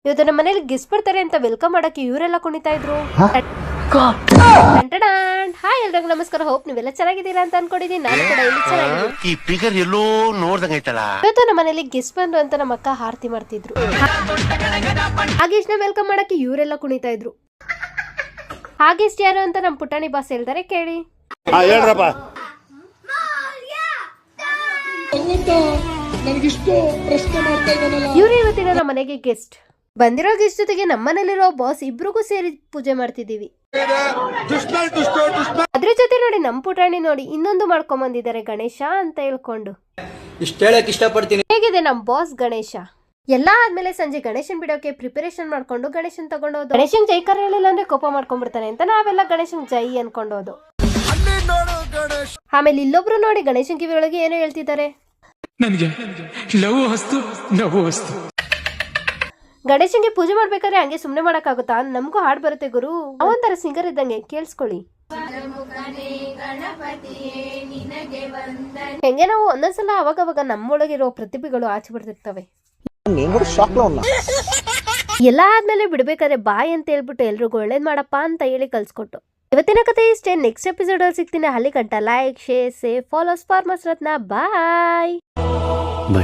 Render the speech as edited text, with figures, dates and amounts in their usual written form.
ಇವತ್ತು ನಮ್ಮ ಮನೇಲಿ ಗೆಸ್ಟ್ ಬರ್ತಾರೆ ಅಂತ ವೆಲ್ಕಮ್ ಮಾಡಕ್ಕೆ ಇವರೆಲ್ಲ ಕುಣಿತಾ ಇದ್ರು. ಹಾಯ್ ಎಲ್ರಿಗೂ ನಮಸ್ಕಾರ. ಹೋಪ್ ನೀವೆಲ್ಲ ಚೆನ್ನಾಗಿದ್ದೀರಾ ಅಂತ ಅನ್ಕೊಂಡಿದ್ದೀನಿ. ನಾನು ಕೂಡ ಇಲ್ಲಿ ಚೆನ್ನಾಗಿದ್ದೀನಿ. ಈ ಫಿಗರ್ ಎಲ್ಲೋ ನೋಡ್ದಂಗೈತಲ್ಲ. ಇವತ್ತು ನಮ್ಮ ಮನೇಲಿ ಗೆಸ್ಟ್ ಬಂದ್ರು ಅಂತ ನಮ್ಮ ಅಕ್ಕ ಆರತಿ ಮಾಡ್ತಿದ್ರು. ಹಾಗೆ ಇಷ್ಟನ್ನ ವೆಲ್ಕಮ್ ಮಾಡಕ್ಕೆ ಇವರೆಲ್ಲ ಕುಣಿತಾ ಇದ್ರು. ಹಾಗೆ ಇಷ್ಟ ಯಾರು ಅಂತ ನಮ್ಮ ಪುಟಾಣಿ ಬಾಸ್ ಹೇಳ್ತಾರೆ, ಕೇಳಿ. ಇವ್ರು ಇವತ್ತಿನ ನಮ್ಮ ಮನೆಗೆ ಗೆಸ್ಟ್ ಬಂದಿರೋ. ಗೆಸ್ಟ್ ಜೊತೆಗೆ ನಮ್ಮನೇಲಿರೋ ಬಾಸ್ ಇಬ್ರಿಗೂ ಸೇರಿ ಪೂಜೆ ಮಾಡ್ತಿದೀವಿ. ಅದ್ರ ಜೊತೆ ನೋಡಿ ನಮ್ ಪುಟಾಣಿ ನೋಡಿ ಇನ್ನೊಂದು ಮಾಡ್ಕೊಂಡ್ ಬಂದಿದ್ದಾರೆ, ಗಣೇಶ ಅಂತ ಹೇಳ್ಕೊಂಡು. ಇಷ್ಟಪಡ್ತೀನಿ. ಹೇಗಿದೆ ನಮ್ ಬಾಸ್ ಗಣೇಶ? ಎಲ್ಲಾ ಆದ್ಮೇಲೆ ಸಂಜೆ ಗಣೇಶನ್ ಬಿಡೋಕೆ ಪ್ರಿಪರೇಷನ್ ಮಾಡ್ಕೊಂಡು ಗಣೇಶನ್ ತಗೊಂಡೋದು. ಗಣೇಶನ್ ಜೈಕಾರ ಹೇಳಿಲ್ಲ ಅಂದ್ರೆ ಕೋಪ ಮಾಡ್ಕೊಂಡ್ಬಿಡ್ತಾನೆ ಅಂತ ನಾವೆಲ್ಲ ಗಣೇಶನ್ ಜೈ ಅನ್ಕೊಂಡೋದು. ಆಮೇಲೆ ಇಲ್ಲೊಬ್ರು ನೋಡಿ ಗಣೇಶನ್ ಕಿವಿಯೊಳಗೆ ಏನೋ ಹೇಳ್ತಿದ್ದಾರೆ. ಗಣೇಶನ್ಗೆ ಪೂಜೆ ಮಾಡ್ಬೇಕಾದ್ರೆ ಹಂಗೆ ಸುಮ್ನೆ ಮಾಡಕ್ಕಾಗುತ್ತಾ? ನಮಗೂ ಹಾಡ್ ಬರುತ್ತೆ ಗುರು, ಅವಂತರ ಸಿಂಗರ್ ಇದ್ದಂಗೆ, ಕೇಳಿಸ್ಕೊಳ್ಳಿ. ಹೆಂಗೆ ನಾವು ಒಂದೊಂದ್ಸಲ ಅವಾಗವಾಗ ನಮ್ಮೊಳಗಿರೋ ಪ್ರತಿಭೆಗಳು ಆಚೆ ಬರ್ತಿರ್ತವೆ. ಎಲ್ಲ ಆದ್ಮೇಲೆ ಬಿಡ್ಬೇಕಾದ್ರೆ ಬಾಯ್ ಅಂತ ಹೇಳ್ಬಿಟ್ಟು ಎಲ್ರಿಗೂ ಒಳ್ಳೇದ್ ಮಾಡಪ್ಪ ಅಂತ ಹೇಳಿ ಕಲ್ಸ್ಕೊಟ್ಟು. ಇವತ್ತಿನ ಕಥೆ ಇಷ್ಟೇ. ನೆಕ್ಸ್ಟ್ ಎಪಿಸೋಡ್ ಅಲ್ಲಿ ಸಿಗ್ತೀನಿ. ಅಲ್ಲಿ ಗಂಟ like, share, save, follows farmers Ratna. ಬಾಯ್.